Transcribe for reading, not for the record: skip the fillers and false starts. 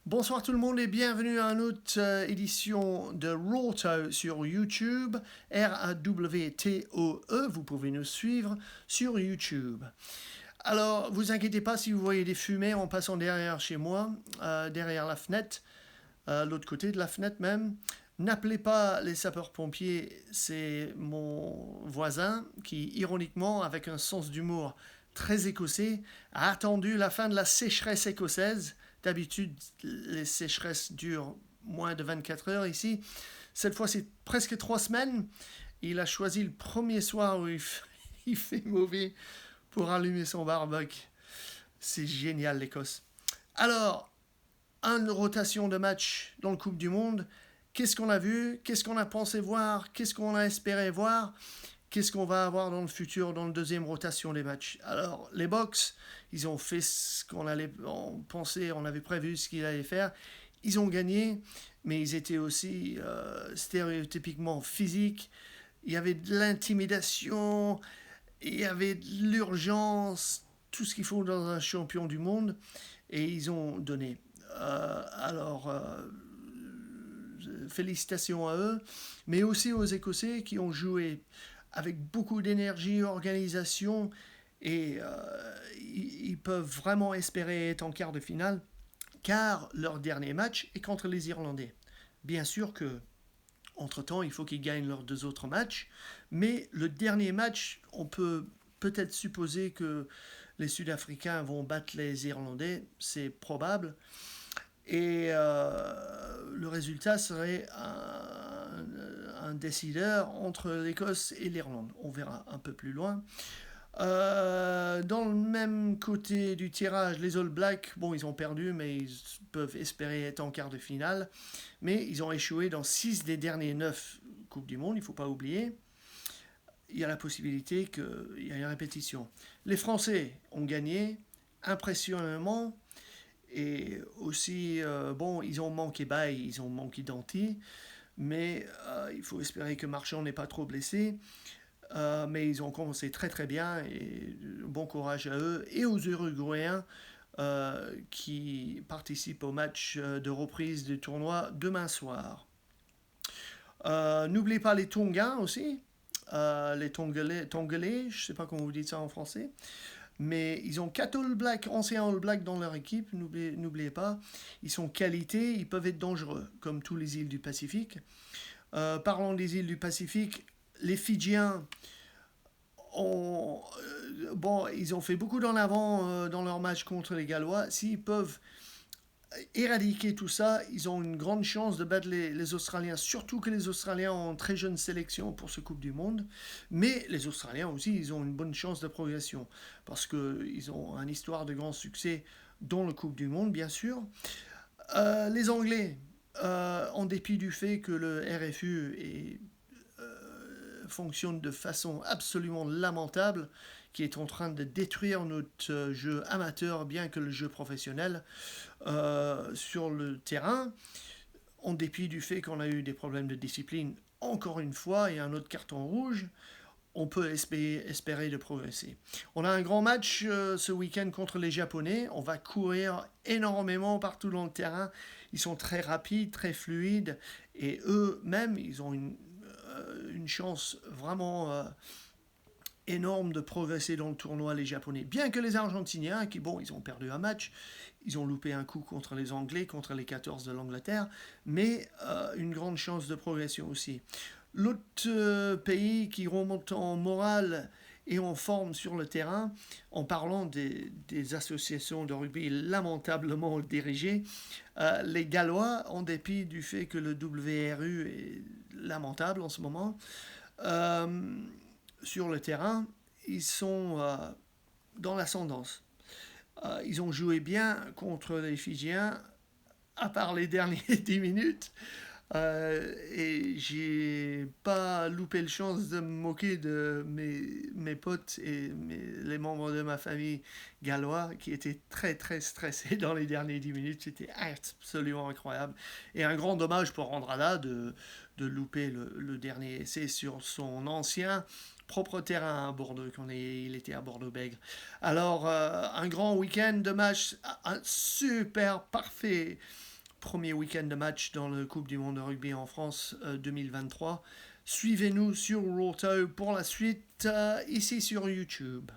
Bonsoir tout le monde et bienvenue à une autre édition de Rawtoe sur YouTube, Rawtoe, vous pouvez nous suivre sur YouTube. Alors, vous inquiétez pas si vous voyez des fumées en passant derrière chez moi, derrière la fenêtre, l'autre côté de la fenêtre même. N'appelez pas les sapeurs-pompiers, c'est mon voisin qui, ironiquement, avec un sens d'humour très écossais, a attendu la fin de la sécheresse écossaise. D'habitude, les sécheresses durent moins de 24 heures ici. Cette fois, c'est presque 3 semaines. Il a choisi le premier soir où il fait mauvais pour allumer son barbecue. C'est génial, l'Écosse. Alors, une rotation de match dans le Coupe du Monde. Qu'est-ce qu'on a vu? Qu'est-ce qu'on a pensé voir? Qu'est-ce qu'on a espéré voir? Qu'est-ce qu'on va avoir dans le futur, dans la deuxième rotation des matchs? Alors, les Box, ils ont fait ce qu'on allait penser, on avait prévu ce qu'ils allaient faire. Ils ont gagné, mais ils étaient aussi stéréotypiquement physiques. Il y avait de l'intimidation, il y avait de l'urgence, tout ce qu'il faut dans un champion du monde, et ils ont donné. Félicitations à eux, mais aussi aux Écossais qui ont joué avec beaucoup d'énergie, organisation, et ils peuvent vraiment espérer être en quart de finale, car leur dernier match est contre les Irlandais. Bien sûr que, entre-temps, il faut qu'ils gagnent leurs deux autres matchs, mais le dernier match, on peut peut-être supposer que les Sud-Africains vont battre les Irlandais, c'est probable, et le résultat serait un décideur entre l'Écosse et l'Irlande. On verra un peu plus loin. Dans le même côté du tirage, les All Blacks, bon, ils ont perdu, mais ils peuvent espérer être en quart de finale. Mais ils ont échoué dans 6 des derniers 9 Coupes du Monde, il ne faut pas oublier. Il y a la possibilité qu'il y ait une répétition. Les Français ont gagné, impressionnamment. Et aussi, bon, ils ont manqué Baye, ils ont manqué Danty, mais il faut espérer que Marchand n'est pas trop blessé. Mais ils ont commencé très très bien et bon courage à eux et aux Uruguayens qui participent au match de reprise du tournoi demain soir. N'oubliez pas les Tongains aussi, les Tongolais, je ne sais pas comment vous dites ça en français. Mais ils ont 4 All Blacks, anciens All Blacks dans leur équipe, n'oubliez pas. Ils sont qualité, ils peuvent être dangereux, comme tous les îles du Pacifique. Parlons des îles du Pacifique, les Fidjiens bon, ils ont fait beaucoup d'en avant dans leur match contre les Gallois. S'ils peuvent éradiquer tout ça, ils ont une grande chance de battre les Australiens, surtout que les Australiens ont une très jeune sélection pour ce Coupe du Monde, mais les Australiens aussi, ils ont une bonne chance de progression, parce qu'ils ont une histoire de grand succès dans le Coupe du Monde, bien sûr. Les Anglais, en dépit du fait que le RFU fonctionne de façon absolument lamentable, qui est en train de détruire notre jeu amateur, bien que le jeu professionnel, sur le terrain, en dépit du fait qu'on a eu des problèmes de discipline encore une fois et un autre carton rouge, on peut espérer de progresser. On a un grand match ce week-end contre les Japonais. On va courir énormément partout dans le terrain. Ils sont très rapides, très fluides. Et eux-mêmes, ils ont une chance vraiment énorme de progresser dans le tournoi, les Japonais. Bien que les Argentiniens, qui, bon, ils ont perdu un match, ils ont loupé un coup contre les Anglais, contre les 14 de l'Angleterre, mais une grande chance de progression aussi. L'autre pays qui remonte en morale et en forme sur le terrain, en parlant des associations de rugby lamentablement dirigées, les Gallois, en dépit du fait que le WRU est lamentable en ce moment, sur le terrain, ils sont dans l'ascendance. Ils ont joué bien contre les Fidjiens, à part les dernières 10 minutes. Et j'ai pas loupé le chance de me moquer de mes potes et les membres de ma famille gallois qui étaient très très stressés dans les dernières 10 minutes. C'était absolument incroyable. Et un grand dommage pour Andrada de louper le dernier essai sur son ancien propre terrain à Bordeaux, quand il était à Bordeaux-Bègles. Alors, un grand week-end de match, un super parfait premier week-end de match dans le Coupe du Monde de rugby en France 2023. Suivez-nous sur Roto pour la suite ici sur YouTube.